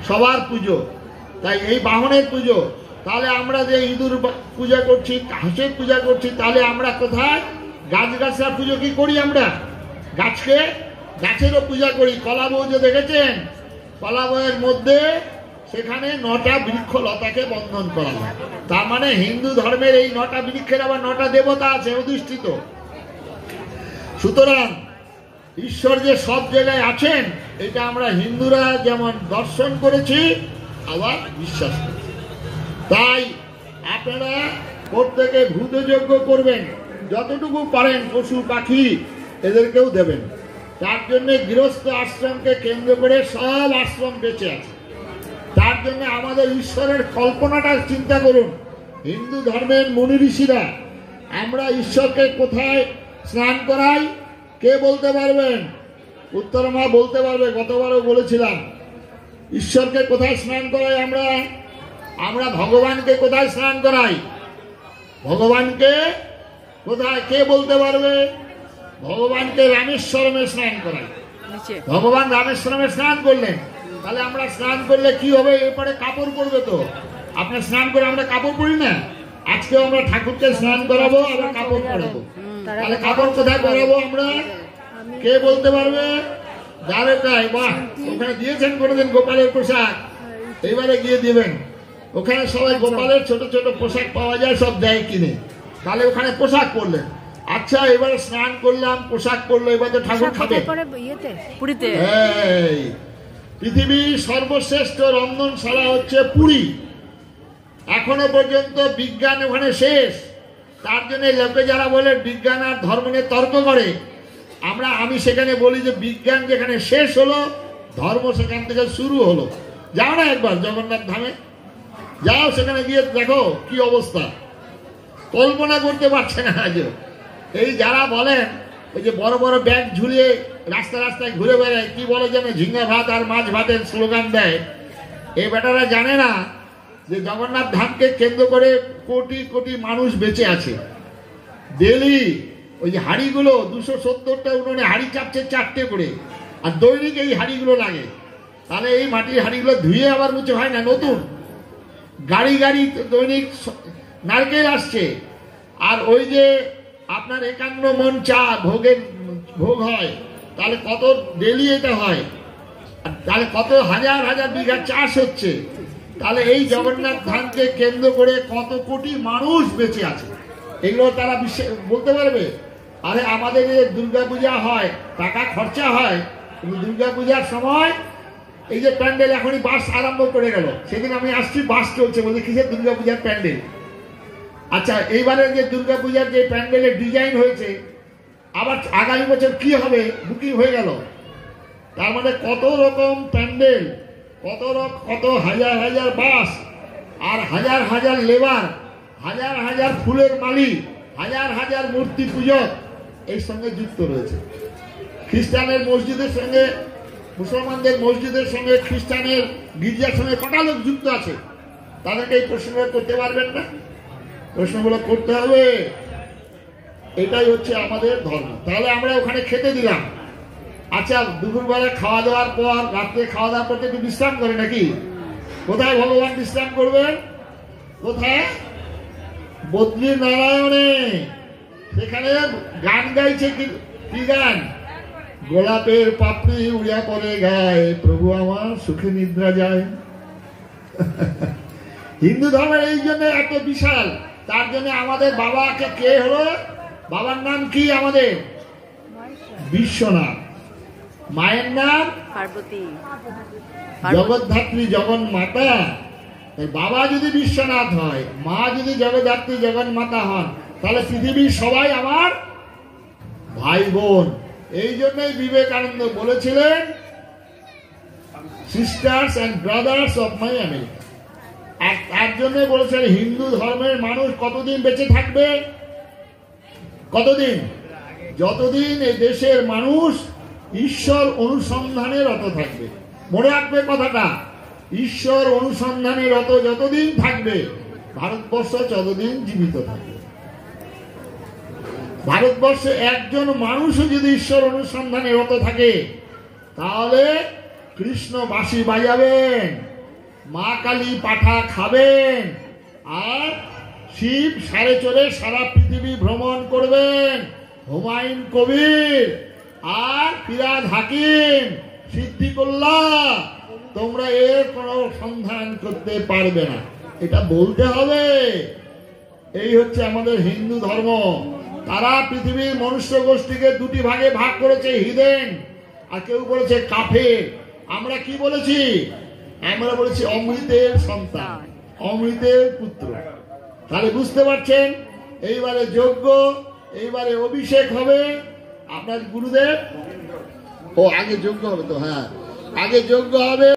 সবার পুজো। তাই এই বাহনের পুজো, তাহলে আমরা যে ইঁদুর পূজা করছি, হাঁসের পূজা করছি, তাহলে আমরা কোথায় গাছগাছরা পুজো কি করি? আমরা গাছেরও পূজা করি। কলা বউ যে দেখেছেন, কলা বউয়ের মধ্যে সেখানে 9টা বৃক্ষ লতাকে বন্ধন করা হয়। তার মানে হিন্দু ধর্মের এই 9টা বৃক্ষের আবার 9টা দেবতা আছে অধিষ্ঠিত। সুতরাং ঈশ্বর যে সব জায়গায় আছেন, এটা আমরা হিন্দুরা যেমন দর্শন করেছি আবার বিশ্বাস করেছি। তাই আপনারা প্রত্যেকে ভূতযজ্ঞ করবেন, যতটুকু পারেন পশু পাখি এদেরকেও দেবেন। তার জন্য গৃহস্থ আশ্রমকে কেন্দ্র করে সব আশ্রম বেঁচে আছে। তার জন্য আমাদের ঈশ্বরের কল্পনাটা চিন্তা করুন। হিন্দু ধর্মের মুনি ঋষিরা আমরা ঈশ্বরকে কোথায় স্নান করাই, কে বলতে পারবেন? উত্তরমা বলতে পারবে, গতবারও বলেছিলাম। ঈশ্বরকে কোথায় স্নান করাই আমরা ভগবানকে কোথায় স্নান করাই? ভগবানকে কোথায়, কে বলতে পারবে? ভগবানকে রামেশ্বরমে স্নান করাই। ভগবান রামেশ্বরমে স্নান করলেন, তাহলে আমরা স্নান করলে কি হবে? এরপরে কাপড় পরবে তো। আপনার স্নান করে আমরা কাপড় পরি না? আজকেও আমরা ঠাকুরকে স্নান করাবো, আবার কাপড় পরাবো। তাহলে কাপড় কোথায় পরাবো আমরা? কে বলতে পারবে? দ্বারকায়। বাহ, ওখানে দিয়েছেন কোনোদিন গোপালের পোশাক? এইবারে গিয়ে দিবেন। ওখানে সবাই গোপালের ছোট ছোট পোশাক পাওয়া যায়, সব দেয় কিনে। তাহলে ওখানে পোশাক পরলেন। আচ্ছা, এবারে স্নান করলাম, পোশাক পরলো, এবার তো ঠাকুর খাবে। পৃথিবীর সর্বশ্রেষ্ঠ রন্ধনশালা হচ্ছে পুরী। এখনো পর্যন্ত বিজ্ঞান ওখানে শেষ। তার জন্য লোকে যারা বলে বিজ্ঞান আর ধর্ম নিয়ে তর্ক করে, আমি সেখানে বলি যে বিজ্ঞান যেখানে শেষ হলো, ধর্ম সেখান থেকে শুরু হলো। যাও না একবার জগন্নাথ ধামে, যাও, সেখানে গিয়ে দেখো কি অবস্থা। কল্পনা করতে পারছে না আজও। এই যারা বলেন ওই যে বড় বড় ব্যাগ ঝুলিয়ে রাস্তায় ঘুরে বেড়ায়, কি বলে যেন ঝিঙ্গা ভাত আর মাছ ভাতের স্লোগান দেয়, এই বেটারা জানে না যে জগন্নাথ ধামকে কেন্দ্র করে কোটি কোটি মানুষ বেঁচে আছে। ডেলি ওই যে হাড়িগুলো 270টা উনুনে হাড়ি চাপছে 4টে করে, আর দৈনিক এই হাড়িগুলো লাগে। তাহলে এই মাটির হাড়িগুলো ধুয়ে আবার মুছে হয় না, নতুন গাড়ি দৈনিক নারকেল আসছে। আর ওই যে আপনার 51 মণ চা ভোগ হয়, তাহলে কত ডেলি এটা হয়, তাহলে কত হাজার হাজার বিঘা চাষ হচ্ছে। তাহলে এই জগন্নাথ ধামকে কেন্দ্র করে কত কোটি মানুষ বেঁচে আছে, এগুলো তারা বলতে পারবে? আরে আমাদের যে দুর্গা পূজা হয়, টাকা খরচা হয়, কিন্তু দুর্গা পূজার সময় এই যে প্যান্ডেল এখনই বাস আরম্ভ করে গেল। সেদিন আমি আসছি, বাস চলছে, বলছি কিসের দুর্গা পূজার প্যান্ডেল। আচ্ছা, এইবারে যে দুর্গা পূজার যে প্যান্ডেলের ডিজাইন হয়েছে, আবার আগামী বছর কি হবে বুকিং হয়ে গেল। তার মানে কত রকম প্যান্ডেল, কত হাজার হাজার বাস, আর হাজার হাজার লেবার, হাজার হাজার ফুলের মালি, হাজার হাজার মূর্তি পূজক এর সঙ্গে যুক্ত রয়েছে। খ্রিস্টানের মসজিদের সঙ্গে, মুসলমানদের মসজিদের সঙ্গে খ্রিস্টানের গির্জার সঙ্গে কটা লোক যুক্ত আছে? তাদেরকে এই প্রশ্নগুলো করতে পারবেন না? প্রশ্নগুলো করতে হবে। এটাই হচ্ছে আমাদের ধর্ম। তাহলে আমরা ওখানে খেতে দিলাম। আচ্ছা, দুপুরবেলা খাওয়া দাওয়ার পর, রাত্রে খাওয়া দাওয়ার পর একটু বিশ্রাম করে নাকি? কোথায় ভগবান বিশ্রাম করবেন? কোথায়? বদ্রী নারায়ণে। সেখানে গান গাইছে, কি গান? গোলাপের পাপড়ি উড়িয়া পড়ে গায়ে, প্রভু আমার সুখে নিদ্রা যায়। হিন্দু ধর্মের এই জন্য এত বিশাল। তার জন্য আমাদের বাবাকে কে হলো? বাবার নাম কি আমাদের? বিশ্বনাথ। মায়ের নাম পার্বতী, জগদ্ধাত্রী জগন্মাতা। বাবা যদি বিশ্বনাথ হয়, মা যদি জগদ্ধাত্রী জগন্মাতা হন, তাহলে পৃথিবীর সবাই আমার ভাই বোন। এই জন্যই বিবেকানন্দ বলেছিলেন, sisters and brothers of my America. আর তার জন্য বলেছেন হিন্দু ধর্মের মানুষ কতদিন বেঁচে থাকবে? কতদিন? যতদিন এই দেশের মানুষ ঈশ্বর অনুসন্ধানে রত থাকবে। মনে রাখবে কথাটা, ঈশ্বর অনুসন্ধানে রত যতদিন থাকবে, ভারতবর্ষ ততদিন জীবিত থাকবে। ভারতবর্ষে একজন মানুষও যদি ঈশ্বর অনুসন্ধানে রত থাকে, তাহলে কৃষ্ণ বাঁশি বাজাবেন, মা কালী পাঠা খাবেন, আর শিব সাড়ে চড়ে সারা পৃথিবী ভ্রমণ করবেন। হুমায়ুন কবির আর ফিরহাদ হাকিম সিদ্দিকুল্লাহ, তোমরা এর কোনো সন্ধান করতে পারবে না, এটা বলতে হবে। এই হচ্ছে আমাদের হিন্দু ধর্ম। তারা পৃথিবীর মনুষ্য গোষ্ঠীকে দুটি ভাগে ভাগ করেছে, হিদেন আর কেউ বলেছে কাফের। আমরা কি বলেছি? আমরা বলেছি অমৃতের সন্তান, অমৃতের পুত্র। তাহলে বুঝতে পারছেন, এইবারে যজ্ঞ, এইবারে অভিষেক হবে আপনার গুরুদেব। ও আগে যজ্ঞ হবে তো, হ্যাঁ আগে যজ্ঞ হবে।